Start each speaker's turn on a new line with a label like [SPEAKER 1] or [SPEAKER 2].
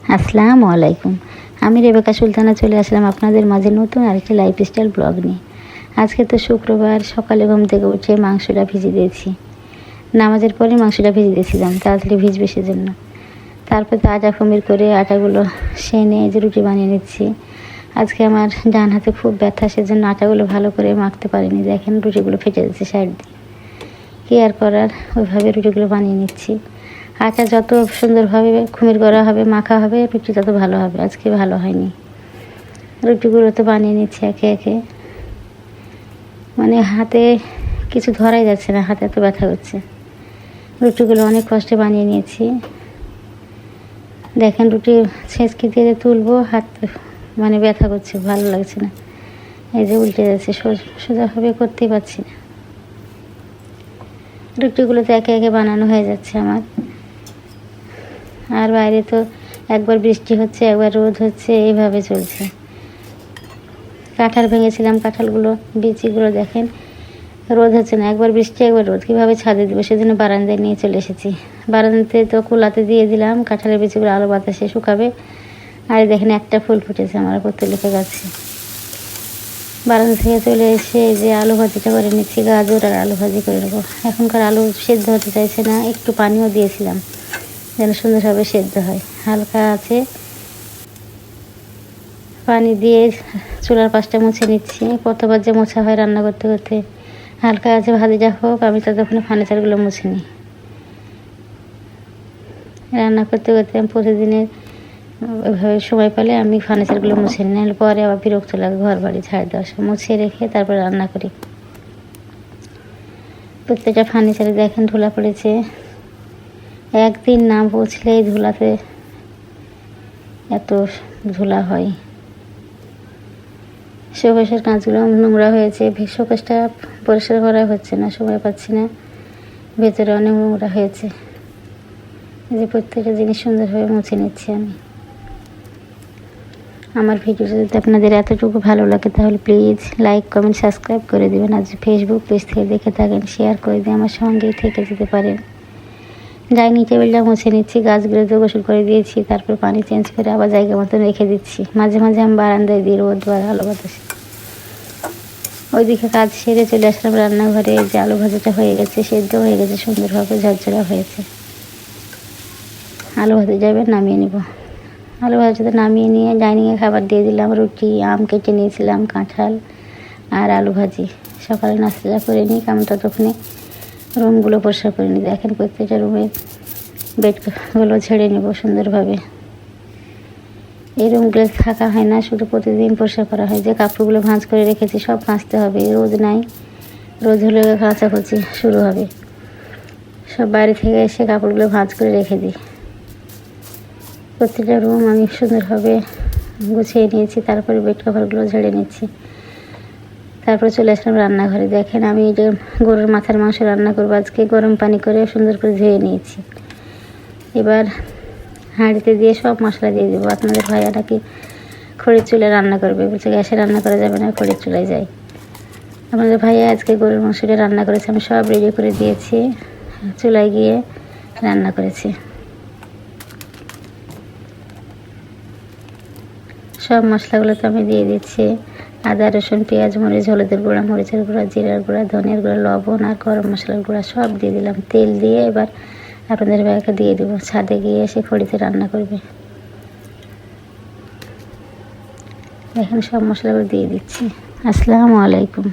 [SPEAKER 1] আসসালামু আলাইকুম। আমি রেবেকা সুলতানা চলে আসলাম আপনাদের মাঝে নতুন আরেকটি লাইফস্টাইল ব্লগ নিয়ে। আজকে তো শুক্রবার, সকালে ঘুম থেকে উঠে মাংসটা ভিজিয়ে দিয়েছি। নামাজের পরে মাংসটা ভিজিয়ে দিয়েছিলাম তাড়াতাড়ি ভিজবে সেজন্য। তারপর তো আটা খমির করে আটাগুলো সেনে যে রুটি বানিয়ে নিচ্ছি। আজকে আমার ডান হাতে খুব ব্যথা, সেজন্য আটাগুলো ভালো করে মাখতে পারিনি। দেখেন রুটিগুলো ফেটে যাচ্ছে সাইড দিয়ে। কী আর করার, ওইভাবে রুটিগুলো বানিয়ে নিচ্ছি। আটা যত সুন্দরভাবে খুমির করা হবে, মাখা হবে, রুটি তত ভালো হবে। আজকে ভালো হয়নি। রুটিগুলো তো বানিয়ে নিচ্ছি একে একে। মানে হাতে কিছু ধরাই যাচ্ছে না, হাতে এত ব্যথা করছে। রুটিগুলো অনেক কষ্টে বানিয়ে নিয়েছি। দেখেন রুটি ছেঁচকি দিয়ে তুলবো, হাত মানে ব্যথা করছে, ভালো লাগছে না। এই যে উল্টে যাচ্ছে, সোজাভাবে করতেই পারছি না। রুটিগুলো তো একে একে বানানো হয়ে যাচ্ছে আমার। আর বাইরে তো একবার বৃষ্টি হচ্ছে, একবার রোদ হচ্ছে, এইভাবে চলছে। কাঁঠাল ভেঙেছিলাম, কাঁঠালগুলো বিচিগুলো দেখেন রোদ হচ্ছে না, একবার বৃষ্টি একবার রোদ, কীভাবে ছাদে দেবো সেজন্য বারান্দায় নিয়ে চলে এসেছি। বারান্দাতে তো কুলাতে দিয়ে দিলাম, কাঁঠালের বিচিগুলো আলো বাতাসে শুকাবে। আর দেখেন একটা ফুল ফুটেছে আমার পত্তলিকা গাছে। বারান্দা থেকে চলে এসে যে আলু ভাজিটা করে নিচ্ছি, গাজর আর আলু ভাজি করে নেবো। এখনকার আলু সেদ্ধ হতে চাইছে না, একটু পানিও দিয়েছিলাম যেন সুন্দরভাবে সেদ্ধ হয়। হালকা আছে, পানি দিয়ে চুলার পাশটা মুছে নিচ্ছি। কতবার যে মোছা হয় রান্না করতে করতে। হালকা আছে ভাজিটা হোক, আমি ততক্ষণে ফার্নিচারগুলো মুছে নিই। রান্না করতে করতে আমি প্রতিদিনের ওইভাবে সময় পেলে আমি ফার্নিচারগুলো মুছে নিই, নাহলে পরে আবার বিরক্ত লাগে ঘর বাড়ি ঝাড় দেওয়ার সময়। মুছে রেখে তারপর রান্না করি। প্রত্যেকটা ফার্নিচারে দেখেন ধুলা পড়েছে। একদিন না পৌঁছলে এই ধুলাতে এত ধুলা হয়। শোকেসের কাঁচগুলো নোংরা হয়েছে, শোকেসটা পরিষ্কার করা হচ্ছে না, সময় পাচ্ছি না। ভেতরে অনেক নোংরা হয়েছে। এই যে প্রত্যেকটা জিনিস সুন্দরভাবে মুছে নিচ্ছি আমি। আমার ভিডিওটা যদি আপনাদের এতটুকু ভালো লাগে তাহলে প্লিজ লাইক, কমেন্ট, সাবস্ক্রাইব করে দেবেন। আর যদি ফেসবুক পেজ থেকে দেখে থাকেন শেয়ার করে দিয়ে আমার সঙ্গেই থেকে যেতে পারেন। ডাইনিং টেবিলটা মুছে নিচ্ছি, গাছগুলোতে গোসল করে দিয়েছি, তারপর পানি চেঞ্জ করে আবার জায়গা মতন রেখে দিচ্ছি। মাঝে মাঝে আমি বারান্দায় দিই, রোদ বা আলো বাতাসে। ওইদিকে কাজ সেরে চলে আসলাম রান্নাঘরে। যে আলু ভাজাটা হয়ে গেছে, সেদ্ধ হয়ে গেছে, সুন্দরভাবে ঝরঝরা হয়েছে। আলু ভাজা যাবে, নামিয়ে নেব। আলু ভাজাটা নামিয়ে নিয়ে ডাইনিংয়ে খাবার দিয়ে দিলাম। রুটি, আম কেটে নিয়েছিলাম, কাঁঠাল আর আলু ভাজি। সকালে নাস্তাটা করে নিই, কারণ ততক্ষণে রুমগুলো পরিষ্কার করে নিই। দেখেন প্রত্যেকটা রুমে বেডগুলো ঝেড়ে নেব সুন্দরভাবে। এই রুমগুলো থাকা হয় না, শুধু প্রতিদিন পরিষ্কার করা হয়। যে কাপড়গুলো ভাঁজ করে রেখেছি সব কাচতে হবে, রোদ নাই। রোদ হলে কাচাকুচি শুরু হবে। সব বাইরে থেকে এসে কাপড়গুলো ভাঁজ করে রেখে দিই। প্রত্যেকটা রুম আমি সুন্দরভাবে গুছিয়ে নিয়েছি, তারপরে বেড কভারগুলো ঝেড়ে নিচ্ছি। তারপরে চলে আসলাম রান্নাঘরে। দেখেন আমি এই যে গরুর মাথার মাংস রান্না করবো আজকে। গরম পানি করে সুন্দর করে ধুয়ে নিয়েছি। এবার হাঁড়িতে দিয়ে সব মশলা দিয়ে দেবো। আপনাদের ভাইয়া নাকি খড়ির চুলে রান্না করবে, বলছে গ্যাসে রান্না করা যাবে না, খড়ির চুলায় যাই। আপনাদের ভাইয়া আজকে গরুর মাংসটা রান্না করেছে, আমি সব রেডি করে দিয়েছি। চুলায় গিয়ে রান্না করেছি। সব মশলাগুলো তো আমি দিয়ে দিচ্ছি। আদা, রসুন, পেঁয়াজ, মরিচ, হলুদের গুঁড়া, মরিচের গুঁড়া, জিরার গুঁড়া, ধনিয়ার গুঁড়া, লবণ আর গরম মশলার গুঁড়া সব দিয়ে দিলাম। তেল দিয়ে এবার আপনাদের ভাইয়াকে দিয়ে দেবো। ছাদে গিয়ে এসে খড়িতে রান্না করবে। এখন সব মশলাগুলো দিয়ে দিচ্ছি। আসসালামু আলাইকুম।